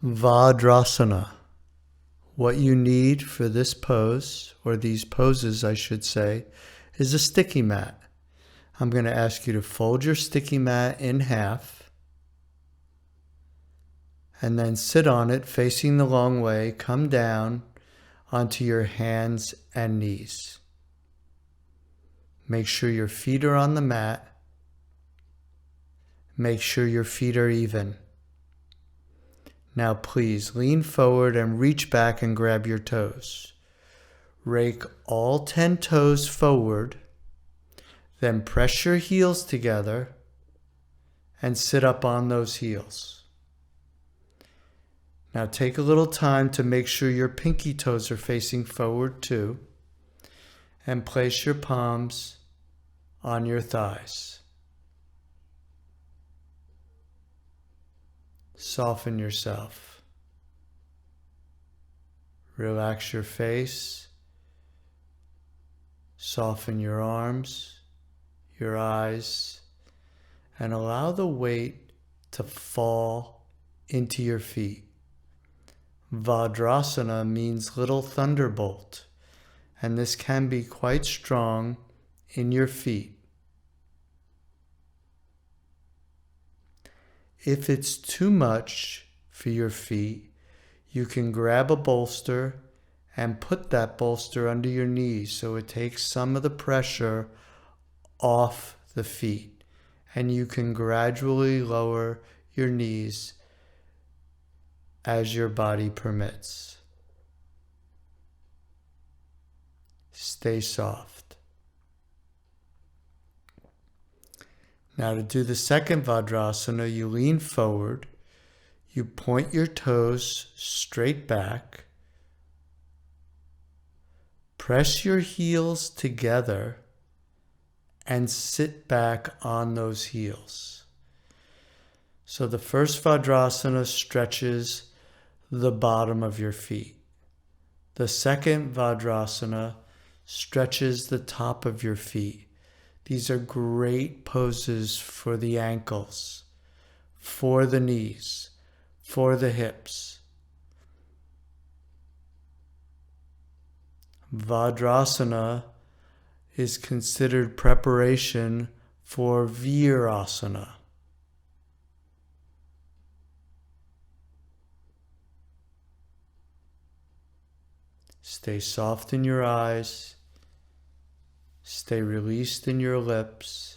Vajrasana. What you need for this pose, or these poses I should say, is a sticky mat. I'm going to ask you to fold your sticky mat in half and then sit on it facing the long way. Come down onto your hands and knees. Make sure your feet are on the mat. Make sure your feet are even. Now please lean forward and reach back and grab your toes. Rake all 10 toes forward, then press your heels together and sit up on those heels. Now take a little time to make sure your pinky toes are facing forward too, and place your palms on your thighs. Soften yourself. Relax your face. Soften your arms, your eyes, and allow the weight to fall into your feet. Vajrasana means little thunderbolt, and this can be quite strong in your feet. If it's too much for your feet, you can grab a bolster and put that bolster under your knees so it takes some of the pressure off the feet, and you can gradually lower your knees as your body permits. Stay soft. Now to do the second Vajrasana, you lean forward, you point your toes straight back, press your heels together and sit back on those heels. So the first Vajrasana stretches the bottom of your feet. The second Vajrasana stretches the top of your feet. These are great poses for the ankles, for the knees, for the hips. Vajrasana is considered preparation for Virasana. Stay soft in your eyes. Stay released in your lips.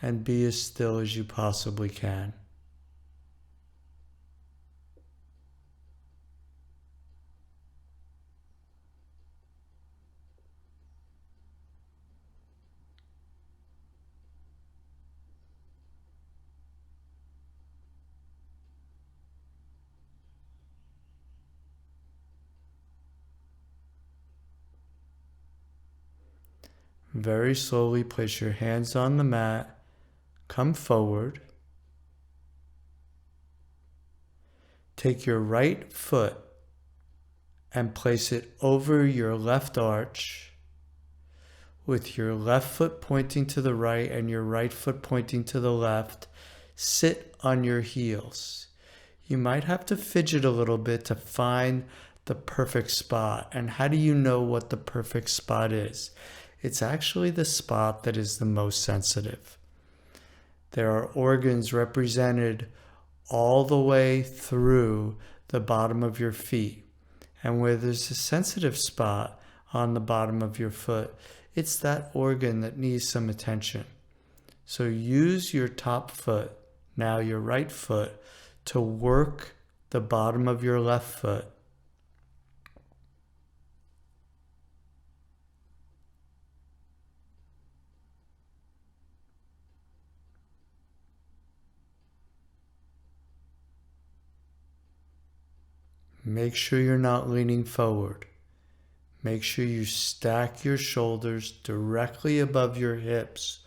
And be as still as you possibly can. Very slowly place your hands on the mat, come forward, take your right foot and place it over your left arch, with your left foot pointing to the right and your right foot pointing to the left. Sit on your heels. You might have to fidget a little bit to find the perfect spot. And how do you know what the perfect spot is? It's actually the spot that is the most sensitive. There are organs represented all the way through the bottom of your feet. And where there's a sensitive spot on the bottom of your foot, it's that organ that needs some attention. So use your top foot, now your right foot, to work the bottom of your left foot. Make sure you're not leaning forward. Make sure you stack your shoulders directly above your hips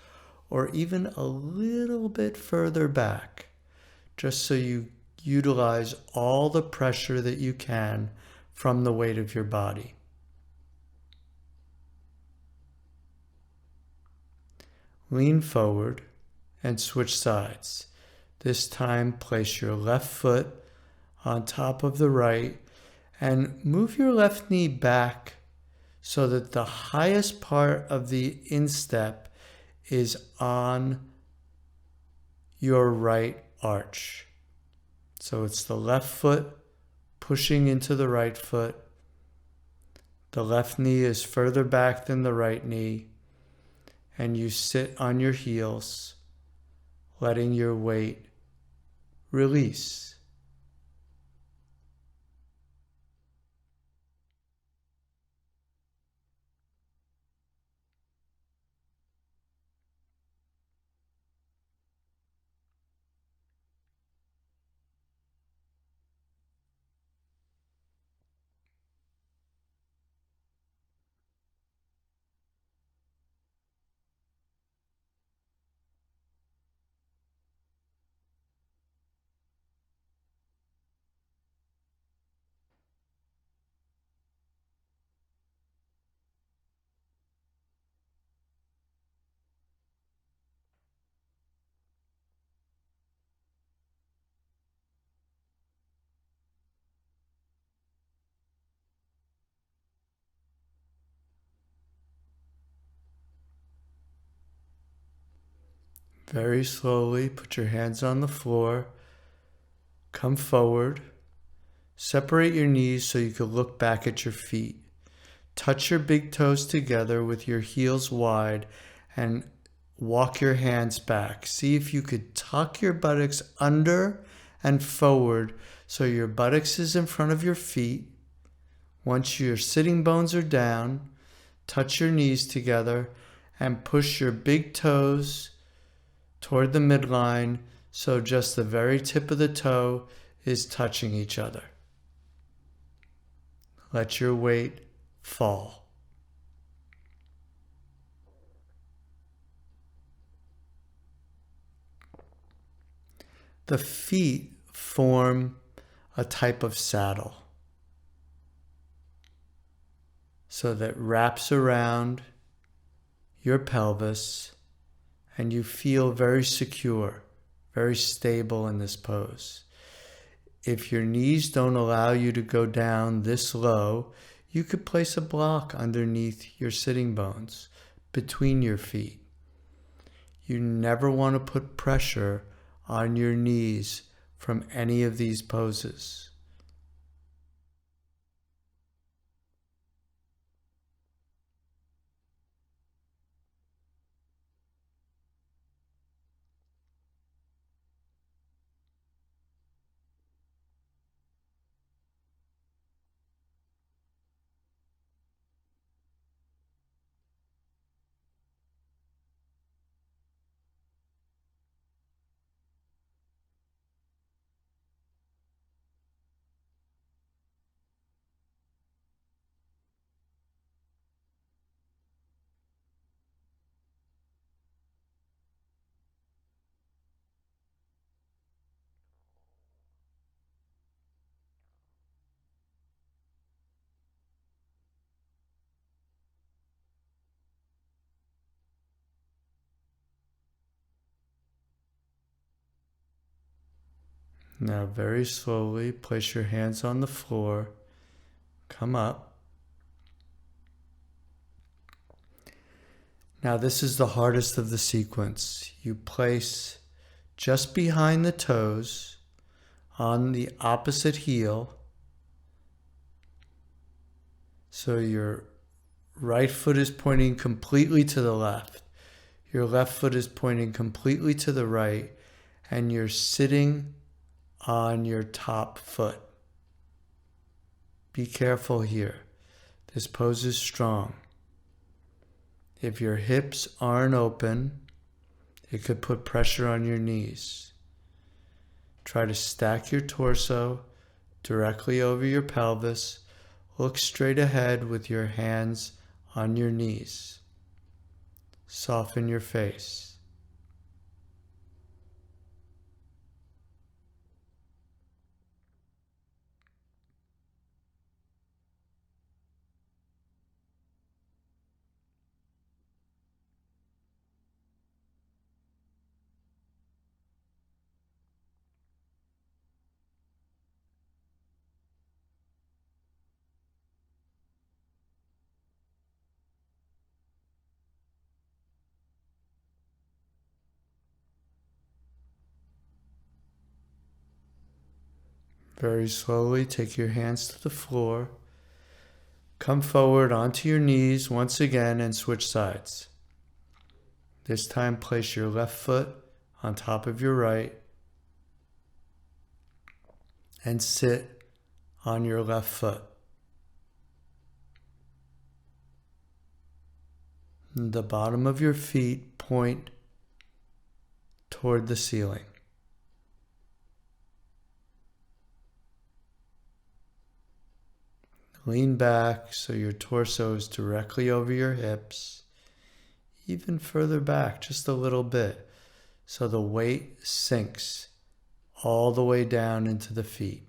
or even a little bit further back, just so you utilize all the pressure that you can from the weight of your body. Lean forward and switch sides. This time, place your left foot on top of the right and move your left knee back so that the highest part of the instep is on your right arch. So it's the left foot pushing into the right foot. The left knee is further back than the right knee, and you sit on your heels, letting your weight release. Very slowly, put your hands on the floor, come forward, separate your knees so you can look back at your feet. Touch your big toes together with your heels wide and walk your hands back. See if you could tuck your buttocks under and forward so your buttocks is in front of your feet. Once your sitting bones are down, touch your knees together and push your big toes toward the midline so just the very tip of the toe is touching each other. Let your weight fall. The feet form a type of saddle so that wraps around your pelvis and you feel very secure, very stable in this pose. If your knees don't allow you to go down this low, you could place a block underneath your sitting bones, between your feet. You never want to put pressure on your knees from any of these poses. Now very slowly place your hands on the floor, come up. Now this is the hardest of the sequence. You place just behind the toes on the opposite heel. So your right foot is pointing completely to the left. Your left foot is pointing completely to the right, and you're sitting on your top foot. Be careful here. This pose is strong. If your hips aren't open, it could put pressure on your knees. Try to stack your torso directly over your pelvis. Look straight ahead with your hands on your knees. Soften your face. Very slowly, take your hands to the floor. Come forward onto your knees once again and switch sides. This time, place your left foot on top of your right and sit on your left foot. The bottom of your feet point toward the ceiling. Lean back so your torso is directly over your hips, even further back just a little bit, so the weight sinks all the way down into the feet.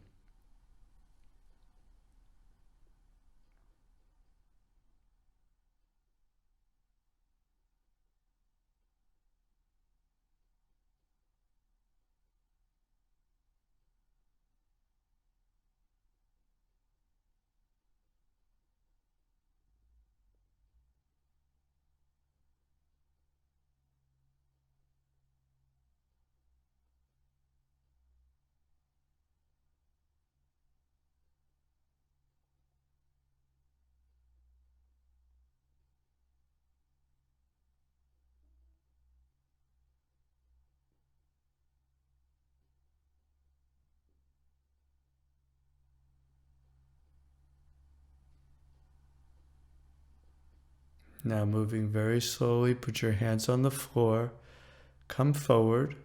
Now moving very slowly, put your hands on the floor, come forward,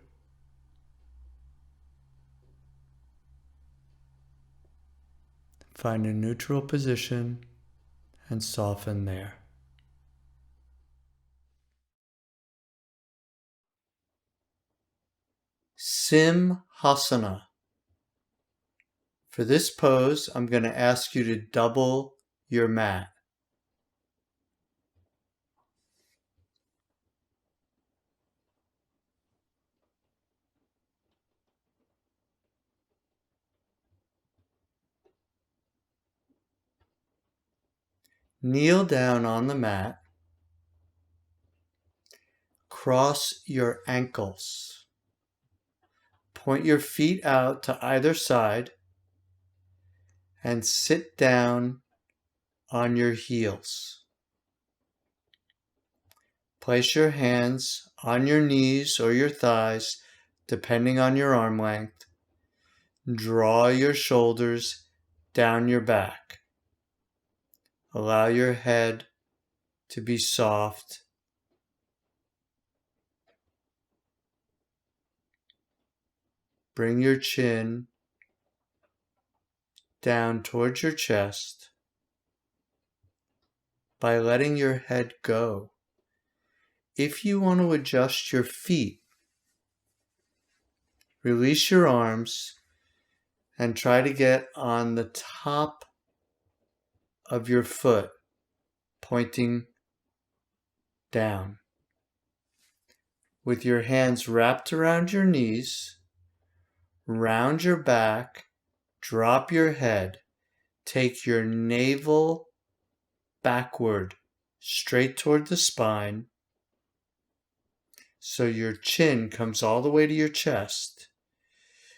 find a neutral position and soften there. Simhasana. For this pose, I'm going to ask you to double your mat. Kneel down on the mat. Cross your ankles. Point your feet out to either side and sit down on your heels. Place your hands on your knees or your thighs, depending on your arm length. Draw your shoulders down your back. Allow your head to be soft. Bring your chin down towards your chest by letting your head go. If you want to adjust your feet, release your arms and try to get on the top of your foot, pointing down. With your hands wrapped around your knees, round your back, drop your head, take your navel backward, straight toward the spine, so your chin comes all the way to your chest.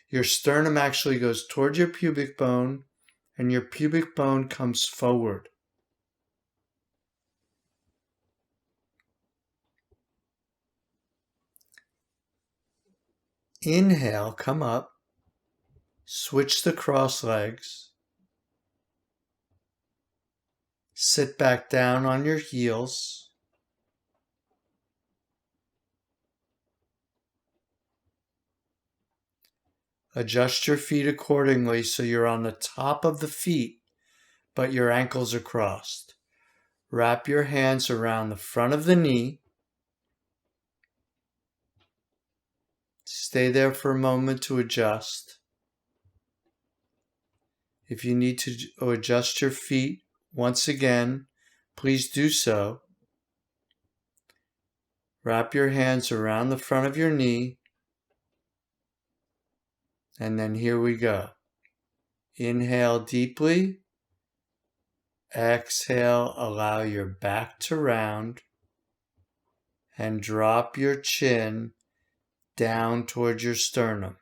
Your sternum actually goes toward your pubic bone, and your pubic bone comes forward. Inhale, come up, switch the cross legs, sit back down on your heels. Adjust your feet accordingly so you're on the top of the feet, but your ankles are crossed. Wrap your hands around the front of the knee. Stay there for a moment to adjust. If you need to adjust your feet once again, please do so. Wrap your hands around the front of your knee. And then here we go. Inhale deeply. Exhale, allow your back to round. And drop your chin down towards your sternum.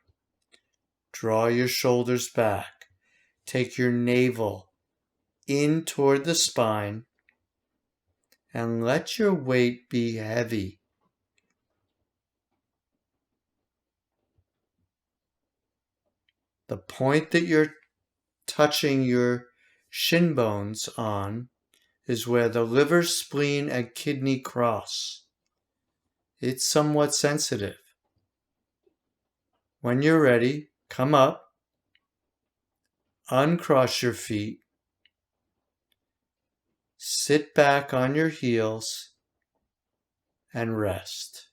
Draw your shoulders back. Take your navel in toward the spine and let your weight be heavy. The point that you're touching your shin bones on is where the liver, spleen, and kidney cross. It's somewhat sensitive. When you're ready, come up, uncross your feet, sit back on your heels, and rest.